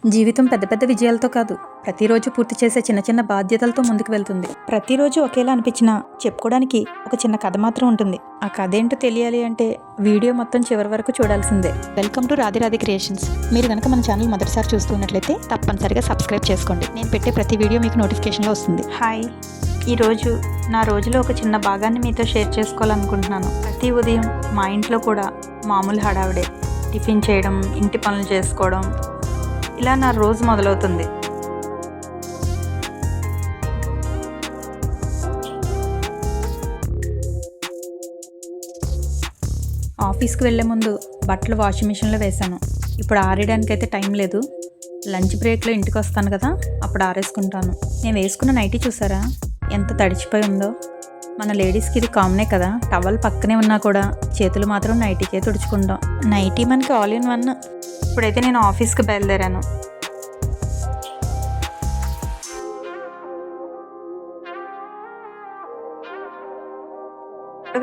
జీవితం పెద్ద పెద్ద విజయాలతో కాదు, ప్రతిరోజు పూర్తి చేసే చిన్న చిన్న బాధ్యతలతో ముందుకు వెళ్తుంది. ప్రతిరోజు ఒకేలా అనిపించినా చెప్పుకోవడానికి ఒక చిన్న కథ మాత్రం ఉంటుంది. ఆ కథ ఏంటో తెలియాలి అంటే వీడియో మొత్తం చివరి వరకు చూడాల్సిందే. Welcome to Radhe creations. మీరు కనుక మన ఛానల్ మొదటిసారి చూస్తున్నట్లయితే తప్పనిసరిగా సబ్స్క్రైబ్ చేసుకోండి. నేను పెట్టే ప్రతి వీడియో మీకు నోటిఫికేషన్లో వస్తుంది. హాయ్, ఈరోజు నా రోజులో ఒక చిన్న భాగాన్ని మీతో షేర్ చేసుకోవాలనుకుంటున్నాను. ప్రతి ఉదయం మా ఇంట్లో కూడా మామూలు హడావిడే. టిఫిన్ చేయడం, ఇంటి పనులు చేసుకోవడం, ఇలా నా రోజు మొదలవుతుంది. ఆఫీస్కి వెళ్ళే ముందు బట్టలు వాషింగ్ మిషన్లో వేశాను. ఇప్పుడు ఆరేయడానికి అయితే టైం లేదు. లంచ్ బ్రేక్లో ఇంటికి వస్తాను కదా, అప్పుడు ఆరేసుకుంటాను. నేను వేసుకున్న నైటీ చూసారా, ఎంత తడిచిపోయి ఉందో. మన లేడీస్కి ఇది కామనే కదా, టవల్ పక్కనే ఉన్నా కూడా చేతులు మాత్రం నైటీకే తుడుచుకుంటాం. నైటీ మనకి ఆల్ ఇన్ వన్. ఇప్పుడైతే నేను ఆఫీస్కి బయలుదేరాను.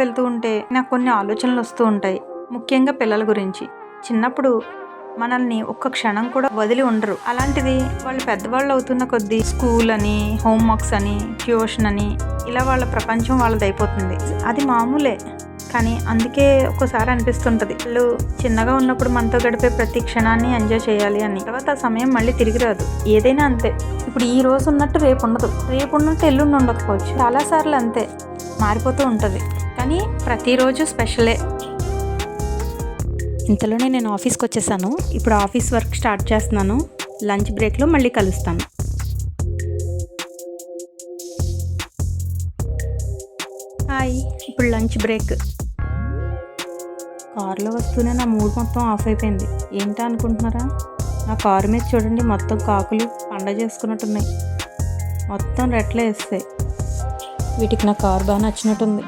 వెళ్తూ ఉంటే నాకు కొన్ని ఆలోచనలు వస్తూ ఉంటాయి, ముఖ్యంగా పిల్లల గురించి. చిన్నప్పుడు మనల్ని ఒక్క క్షణం కూడా వదిలి ఉండరు. అలాంటిది వాళ్ళు పెద్దవాళ్ళు అవుతున్న కొద్దీ స్కూల్ అని, హోంవర్క్స్ అని, ట్యూషన్ అని, ఇలా వాళ్ళ ప్రపంచం వాళ్ళది అయిపోతుంది. అది మామూలే, కానీ అందుకే ఒక్కోసారి అనిపిస్తుంటుంది, వాళ్ళు చిన్నగా ఉన్నప్పుడు మనతో గడిపే ప్రతి క్షణాన్ని ఎంజాయ్ చేయాలి అని. తర్వాత ఆ సమయం మళ్ళీ తిరిగి రాదు. ఏదైనా అంతే. ఇప్పుడు ఈ రోజు ఉన్నట్టు రేపు ఉండదు, రేపు ఉన్నట్టు ఎల్లుండి ఉండకపోవచ్చు. చాలాసార్లు అంతే, మారిపోతూ ఉంటుంది. కానీ ప్రతిరోజు స్పెషలే. ఇంతలోనే నేను ఆఫీస్కి వచ్చేసాను. ఇప్పుడు ఆఫీస్ వర్క్ స్టార్ట్ చేస్తున్నాను. లంచ్ బ్రేక్లో మళ్ళీ కలుస్తాను. హాయ్, ఇప్పుడు లంచ్ బ్రేక్. కారులో వస్తూనే నా మూడ్ మొత్తం ఆఫ్ అయిపోయింది. ఏంటా అనుకుంటున్నారా, నా కారు మీద చూడండి, మొత్తం కాకులు పండగ చేసుకున్నట్టున్నాయి. మొత్తం రెట్లే వేస్తాయి. వీటికి నా కారు బాగా నచ్చినట్టుంది.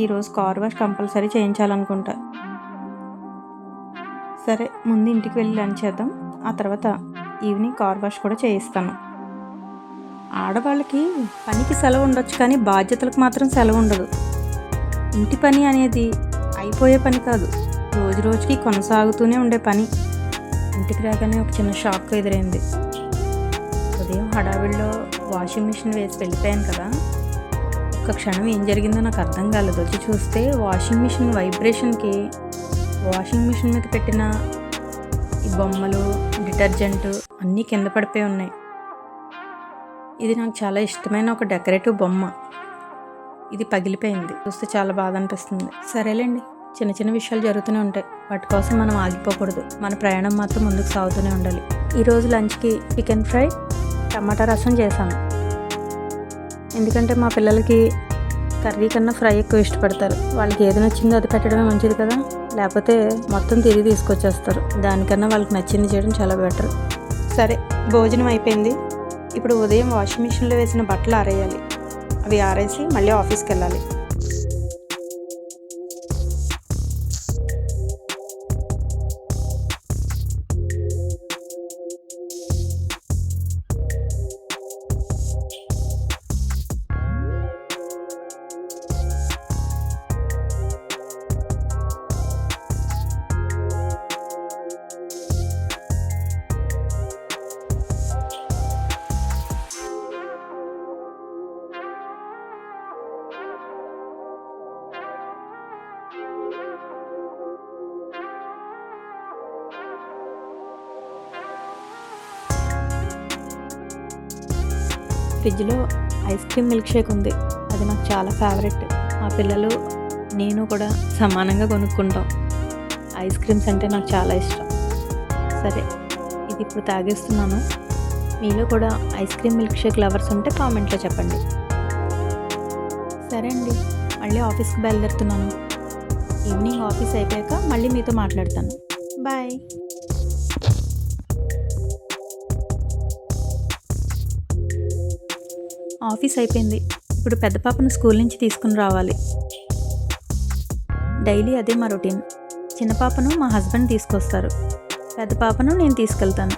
ఈరోజు కార్ వాష్ కంపల్సరీ చేయించాలనుకుంటా. సరే, ముందు ఇంటికి వెళ్ళి లంచ్ చేద్దాం, ఆ తర్వాత ఈవినింగ్ కార్ వాష్ కూడా చేయిస్తాను. ఆడవాళ్ళకి పనికి సెలవు ఉండొచ్చు, కానీ బాధ్యతలకు మాత్రం సెలవు ఉండదు. ఇంటి పని అనేది అయిపోయే పని కాదు, రోజు రోజుకి కొనసాగుతూనే ఉండే పని. ఇంటికి రాగానే ఒక చిన్న షాక్ ఎదురైంది. ఉదయం హడావిడిలో వాషింగ్ మిషన్ వేసి వెళ్ళిపోయాను కదా, ఒక క్షణం ఏం జరిగిందో నాకు అర్థం కాలేదు. వచ్చి చూస్తే వాషింగ్ మిషన్ వైబ్రేషన్కి వాషింగ్ మిషన్ మీద పెట్టిన ఈ బొమ్మలు, డిటర్జెంట్ అన్నీ కింద పడిపోయి ఉన్నాయి. ఇది నాకు చాలా ఇష్టమైన ఒక డెకరేటివ్ బొమ్మ, ఇది పగిలిపోయింది. చూస్తే చాలా బాధ అనిపిస్తుంది. సరేలేండి, చిన్న చిన్న విషయాలు జరుగుతూనే ఉంటాయి, వాటి కోసం మనం ఆగిపోకూడదు. మన ప్రయాణం మాత్రం ముందుకు సాగుతూనే ఉండాలి. ఈరోజు లంచ్కి చికెన్ ఫ్రై, టమాటా రసం చేశాను. ఎందుకంటే మా పిల్లలకి కర్రీ కన్నా ఫ్రై ఎక్కువ ఇష్టపడతారు. వాళ్ళకి ఏది నచ్చిందో అది పెట్టడమే మంచిది కదా, లేకపోతే మొత్తం తిరిగి తీసుకొచ్చేస్తారు. దానికన్నా వాళ్ళకి నచ్చింది చేయడం చాలా బెటర్. సరే, భోజనం అయిపోయింది. ఇప్పుడు ఉదయం వాషింగ్ మిషన్లో వేసిన బట్టలు ఆరేయాలి. అవి ఆరేసి మళ్ళీ ఆఫీస్కి వెళ్ళాలి. ఫ్రిడ్జ్లో ఐస్ క్రీమ్ మిల్క్ షేక్ ఉంది, అది నాకు చాలా ఫేవరెట్. మా పిల్లలు, నేను కూడా సమానంగా కొనుక్కుంటాం. ఐస్ క్రీమ్స్ అంటే నాకు చాలా ఇష్టం. సరే, ఇది ఇప్పుడు తాగేస్తున్నాను. మీలో కూడా ice cream milk shake lovers ఉంటే కామెంట్లో చెప్పండి. సరే అండి, మళ్ళీ ఆఫీస్కి బయలుదేరుతున్నాను. ఈవినింగ్ ఆఫీస్ అయిపోయాక మళ్ళీ మీతో మాట్లాడతాను. బాయ్. ఆఫీస్ అయిపోయింది. ఇప్పుడు పెద్ద పాపను స్కూల్ నుంచి తీసుకుని రావాలి. డైలీ అదే మా రొటీన్. చిన్న పాపను మా హస్బెండ్ తీసుకొస్తారు, పెద్ద పాపను నేను తీసుకెళ్తాను.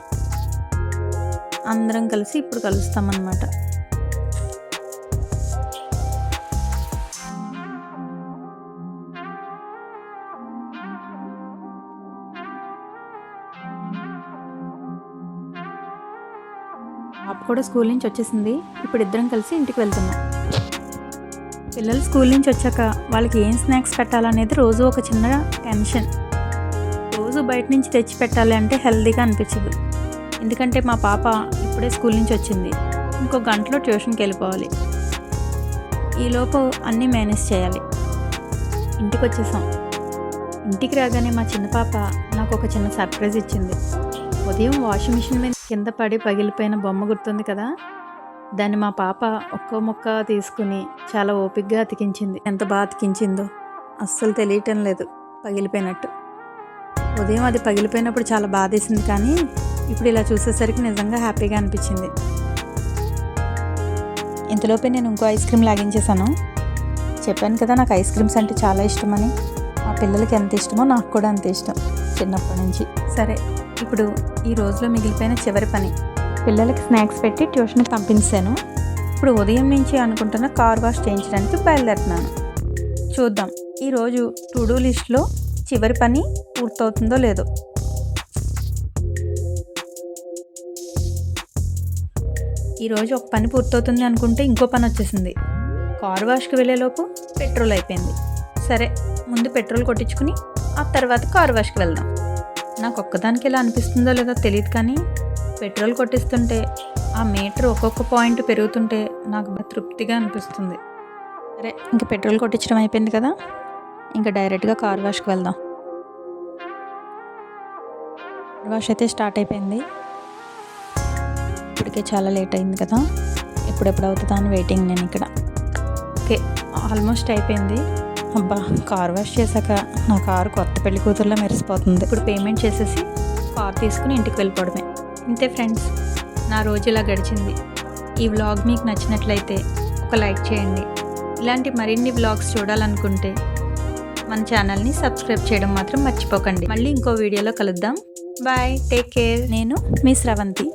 అందరం కలిసి ఇప్పుడు కలుస్తామన్నమాట. పాప కూడా స్కూల్ నుంచి వచ్చేసింది. ఇప్పుడు ఇద్దరం కలిసి ఇంటికి వెళ్తున్నాం. పిల్లలు స్కూల్ నుంచి వచ్చాక వాళ్ళకి ఏం స్నాక్స్ పెట్టాలనేది రోజు ఒక చిన్న టెన్షన్. రోజు బయట నుంచి తెచ్చి పెట్టాలి అంటే హెల్తీగా అనిపించదు. ఎందుకంటే మా పాప ఇప్పుడే స్కూల్ నుంచి వచ్చింది, ఇంకో గంటలో ట్యూషన్కి వెళ్ళిపోవాలి. ఈలోపు అన్నీ మేనేజ్ చేయాలి. ఇంటికి వచ్చేసాం. ఇంటికి రాగానే మా చిన్న పాప నాకు ఒక చిన్న సర్ప్రైజ్ ఇచ్చింది. ఉదయం వాషింగ్ మిషన్ మీద కింద పడి పగిలిపోయిన బొమ్మ గుర్తుంది కదా, దాన్ని మా పాప ఒక్కో ముక్క తీసుకుని చాలా ఓపికగా అతికించింది. ఎంత బాగా అతికించిందో అస్సలు తెలియటం లేదు పగిలిపోయినట్టు. ఉదయం అది పగిలిపోయినప్పుడు చాలా బాధేసింది, కానీ ఇప్పుడు ఇలా చూసేసరికి నిజంగా హ్యాపీగా అనిపించింది. ఇంతలోపే నేను ఇంకో ఐస్ క్రీమ్ లాగించేసాను. చెప్పాను కదా నాకు ఐస్ క్రీమ్స్ అంటే చాలా ఇష్టమని. మా పిల్లలకి ఎంత ఇష్టమో నాకు కూడా అంత ఇష్టం చిన్నప్పటి నుంచి. సరే, ఇప్పుడు ఈ రోజులో మిగిలిపోయిన చివరి పని, పిల్లలకి స్నాక్స్ పెట్టి ట్యూషన్కి పంపించాను. ఇప్పుడు ఉదయం నుంచి అనుకుంటున్న కార్ వాష్ చేయించడానికి బయలుదేరుతున్నాను. చూద్దాం ఈరోజు టు డూ లిస్ట్లో చివరి పని పూర్తవుతుందో లేదో. ఈరోజు ఒక పని పూర్తవుతుంది అనుకుంటే ఇంకో పని వచ్చేసింది. కార్ వాష్కి వెళ్ళేలోపు పెట్రోల్ అయిపోయింది. సరే, ముందు పెట్రోల్ కొట్టించుకుని ఆ తర్వాత కార్ వాష్కి వెళ్దాం. నాకు ఒక్కదానికి ఇలా అనిపిస్తుందో లేదో తెలియదు, కానీ పెట్రోల్ కొట్టిస్తుంటే ఆ మీటర్ ఒక్కొక్క పాయింట్ పెరుగుతుంటే నాకు బాగా తృప్తిగా అనిపిస్తుంది. సరే, ఇంకా పెట్రోల్ కొట్టించడం అయిపోయింది కదా, ఇంకా డైరెక్ట్గా కార్ వాష్కి వెళ్దాం. కార్ వాష్ అయితే స్టార్ట్ అయిపోయింది. ఇప్పటికే చాలా లేట్ అయింది కదా, ఎప్పుడెప్పుడు అవుతుందా అని వెయిటింగ్ నేను ఇక్కడ. ఓకే, ఆల్మోస్ట్ అయిపోయింది. అబ్బా, కార్ వాష్ చేశాక నా కారు కొత్త పెళ్లి కూతురులో మెరిసిపోతుంది. ఇప్పుడు పేమెంట్ చేసేసి కార్ తీసుకుని ఇంటికి వెళ్ళిపోవడమే. ఇంతే ఫ్రెండ్స్, నా రోజు ఇలా గడిచింది. ఈ వ్లాగ్ మీకు నచ్చినట్లయితే ఒక లైక్ చేయండి. ఇలాంటి మరిన్ని వ్లాగ్స్ చూడాలనుకుంటే మన ఛానల్ని సబ్స్క్రైబ్ చేయడం మాత్రం మర్చిపోకండి. మళ్ళీ ఇంకో వీడియోలో కలుద్దాం. Bye, take care. నేను మీ స్రవంతి.